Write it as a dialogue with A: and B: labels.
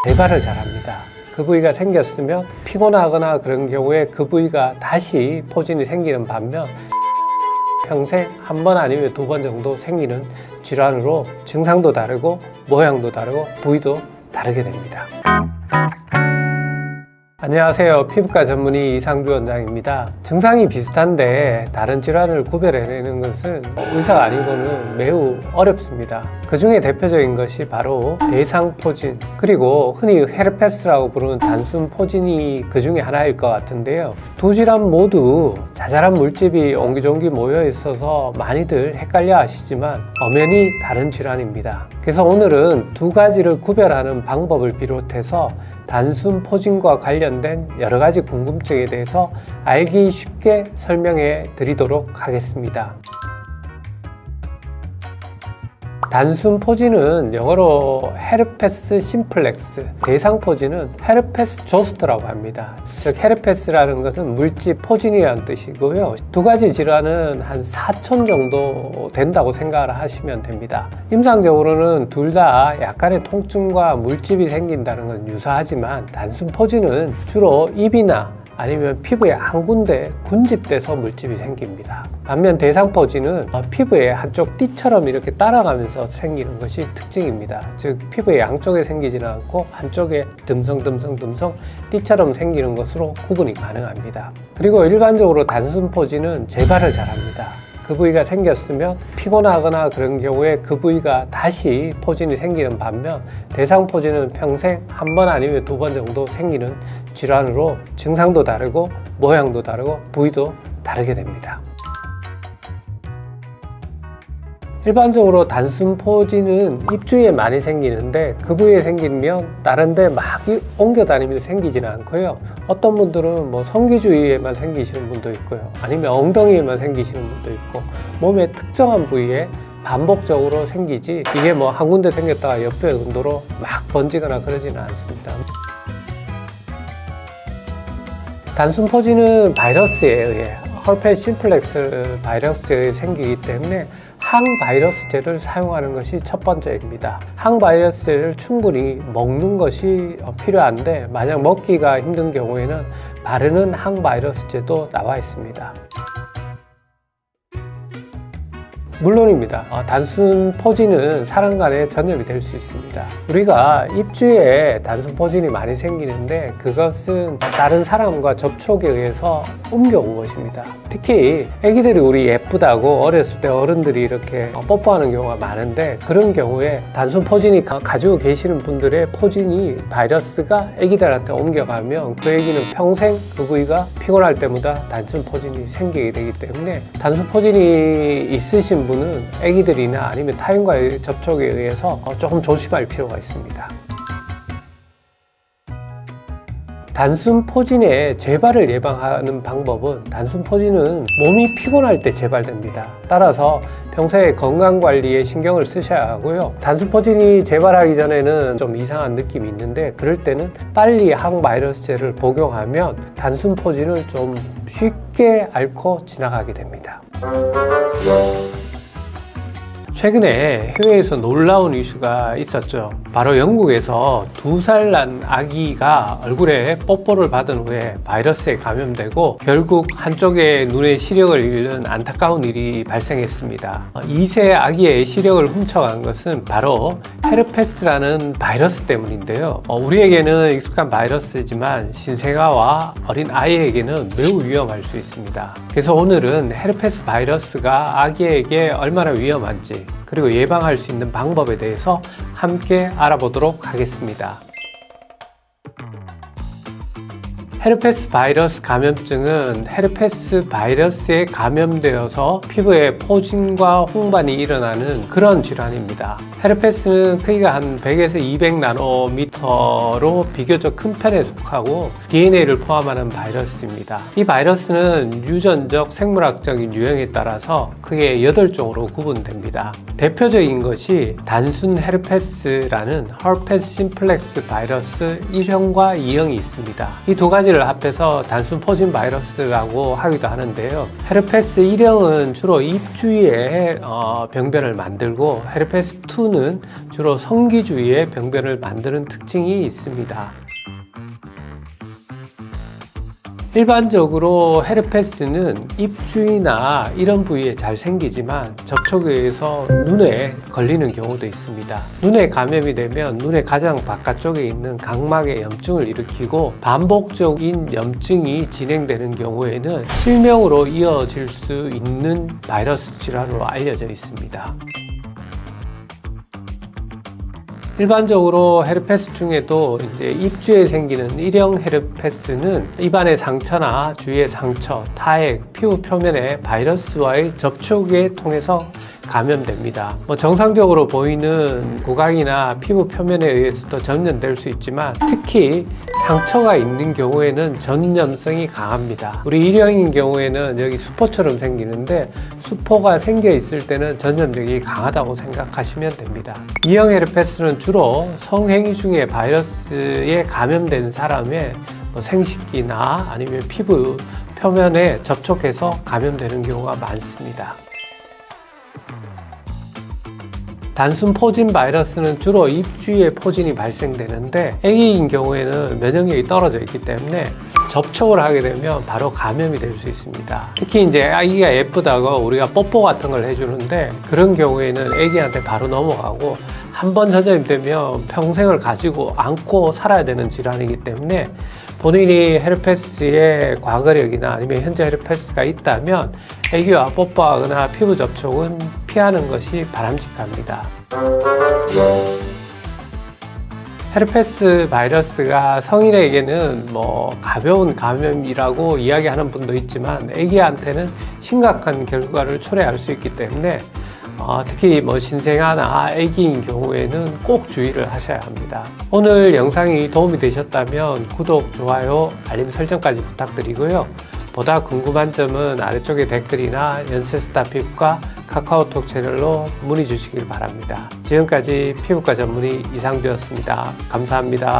A: 재발을 잘합니다. 그 부위가 생겼으면 피곤하거나 그런 경우에 그 부위가 다시 포진이 생기는 반면 평생 한 번 아니면 두 번 정도 생기는 질환으로 증상도 다르고 모양도 다르고 부위도 다르게 됩니다. 안녕하세요. 피부과 전문의 이상주 원장입니다. 증상이 비슷한데 다른 질환을 구별해내는 것은 의사가 아니고는 매우 어렵습니다. 그 중에 대표적인 것이 바로 대상포진, 그리고 흔히 헤르페스라고 부르는 단순 포진이 그 중에 하나일 것 같은데요. 두 질환 모두 자잘한 물집이 옹기종기 모여 있어서 많이들 헷갈려 하시지만 엄연히 다른 질환입니다. 그래서 오늘은 두 가지를 구별하는 방법을 비롯해서 단순 포진과 관련된 여러 가지 궁금증에 대해서 알기 쉽게 설명해 드리도록 하겠습니다. 단순 포진은 영어로 헤르페스 심플렉스, 대상 포진은 헤르페스 조스터라고 합니다. 즉 헤르페스라는 것은 물집 포진이라는 뜻이고요. 두 가지 질환은 한 4천 정도 된다고 생각을 하시면 됩니다. 임상적으로는 둘 다 약간의 통증과 물집이 생긴다는 건 유사하지만 단순 포진은 주로 입이나 아니면 피부에 한 군데 군집돼서 물집이 생깁니다. 반면 대상포진은 피부의 한쪽 띠처럼 이렇게 따라가면서 생기는 것이 특징입니다. 즉 피부의 양쪽에 생기지는 않고 한쪽에 듬성 띠처럼 생기는 것으로 구분이 가능합니다. 그리고 일반적으로 단순 포진은 재발을 잘합니다. 그 부위가 생겼으면 피곤하거나 그런 경우에 그 부위가 다시 포진이 생기는 반면 대상 포진은 평생 한 번 아니면 두 번 정도 생기는 질환으로 증상도 다르고 모양도 다르고 부위도 다르게 됩니다. 일반적으로 단순 포진은 입 주위에 많이 생기는데 그 부위에 생기면 다른 데 막 옮겨 다니면서 생기지는 않고요. 어떤 분들은 성기 주위에만 생기시는 분도 있고요. 아니면 엉덩이에만 생기시는 분도 있고 몸의 특정한 부위에 반복적으로 생기지 이게 한 군데 생겼다가 옆에 정도로 막 번지거나 그러지는 않습니다. 단순 포진은 바이러스에 의해 헤르페스 심플렉스 바이러스에 의해 생기기 때문에 항바이러스제를 사용하는 것이 첫 번째입니다. 항바이러스제를 충분히 먹는 것이 필요한데 만약 먹기가 힘든 경우에는 바르는 항바이러스제도 나와 있습니다. 물론입니다. 단순 포진은 사람 간에 전염이 될 수 있습니다. 우리가 입주에 단순 포진이 많이 생기는데 그것은 다른 사람과 접촉에 의해서 옮겨온 것입니다. 특히 아기들이 우리 예쁘다고 어렸을 때 어른들이 이렇게 뽀뽀하는 경우가 많은데 그런 경우에 단순 포진이 가지고 계시는 분들의 포진이 바이러스가 아기들한테 옮겨가면 그 아기는 평생 그 부위가 피곤할 때마다 단순 포진이 생기게 되기 때문에 단순 포진이 있으신 분은 아기들이나 아니면 타인과의 접촉에 의해서 조금 조심할 필요가 있습니다. 단순 포진의 재발을 예방하는 방법은 단순 포진은 몸이 피곤할 때 재발됩니다. 따라서 평소에 건강관리에 신경을 쓰셔야 하고요. 단순 포진이 재발하기 전에는 좀 이상한 느낌이 있는데 그럴 때는 빨리 항바이러스제를 복용하면 단순 포진을 좀 쉽게 앓고 지나가게 됩니다. 최근에 해외에서 놀라운 이슈가 있었죠. 바로 영국에서 2살 난 아기가 얼굴에 뽀뽀를 받은 후에 바이러스에 감염되고 결국 한쪽의 눈의 시력을 잃는 안타까운 일이 발생했습니다. 2세 아기의 시력을 훔쳐간 것은 바로 헤르페스라는 바이러스 때문인데요. 우리에게는 익숙한 바이러스지만 신생아와 어린 아이에게는 매우 위험할 수 있습니다. 그래서 오늘은 헤르페스 바이러스가 아기에게 얼마나 위험한지 그리고 예방할 수 있는 방법에 대해서 함께 알아보도록 하겠습니다. 헤르페스 바이러스 감염증은 헤르페스 바이러스에 감염되어서 피부에 포진과 홍반이 일어나는 그런 질환입니다. 헤르페스는 크기가 한 100에서 200나노미터로 비교적 큰 편에 속하고 DNA를 포함하는 바이러스입니다. 이 바이러스는 유전적 생물학적인 유형에 따라서 크게 8종으로 구분됩니다. 대표적인 것이 단순 헤르페스라는 헤르페스 심플렉스 바이러스 1형과 2형이 있습니다. 이 두 가지를 가지를 합해서 단순 포진 바이러스라고 하기도 하는데요. 헤르페스 1형은 주로 입 주위에 병변을 만들고 헤르페스 2는 주로 성기 주위에 병변을 만드는 특징이 있습니다. 일반적으로 헤르페스는 입 주위나 이런 부위에 잘 생기지만 접촉에 의해서 눈에 걸리는 경우도 있습니다. 눈에 감염이 되면 눈의 가장 바깥쪽에 있는 각막에 염증을 일으키고 반복적인 염증이 진행되는 경우에는 실명으로 이어질 수 있는 바이러스 질환으로 알려져 있습니다. 일반적으로 헤르페스 중에도 이제 입주에 생기는 1형 헤르페스는 입안의 상처나 주위의 상처, 타액, 피부 표면의 바이러스와의 접촉에 통해서 감염됩니다. 정상적으로 보이는 구강이나 피부 표면에 의해서도 전염될 수 있지만 특히 상처가 있는 경우에는 전염성이 강합니다. 우리 1형인 경우에는 여기 수포처럼 생기는데 수포가 생겨 있을 때는 전염력이 강하다고 생각하시면 됩니다. 2형 헤르페스는 주로 성행위 중에 바이러스에 감염된 사람의 생식기나 아니면 피부 표면에 접촉해서 감염되는 경우가 많습니다. 단순 포진 바이러스는 주로 입 주위에 포진이 발생되는데 아기인 경우에는 면역력이 떨어져 있기 때문에 접촉을 하게 되면 바로 감염이 될 수 있습니다. 특히 이제 아기가 예쁘다고 우리가 뽀뽀 같은 걸 해주는데 그런 경우에는 아기한테 바로 넘어가고 한 번 전염이 되면 평생을 가지고 안고 살아야 되는 질환이기 때문에 본인이 헤르페스의 과거력이나 아니면 현재 헤르페스가 있다면 아기와 뽀뽀하거나 피부 접촉은 피하는 것이 바람직합니다. 헤르페스 바이러스가 성인에게는 가벼운 감염이라고 이야기하는 분도 있지만 아기한테는 심각한 결과를 초래할 수 있기 때문에 특히 신생아나 아기인 경우에는 꼭 주의를 하셔야 합니다. 오늘 영상이 도움이 되셨다면 구독, 좋아요, 알림 설정까지 부탁드리고요. 보다 궁금한 점은 아래쪽에 댓글이나 연세스타 피부과 카카오톡 채널로 문의 주시길 바랍니다. 지금까지 피부과 전문의 이상두였습니다. 감사합니다.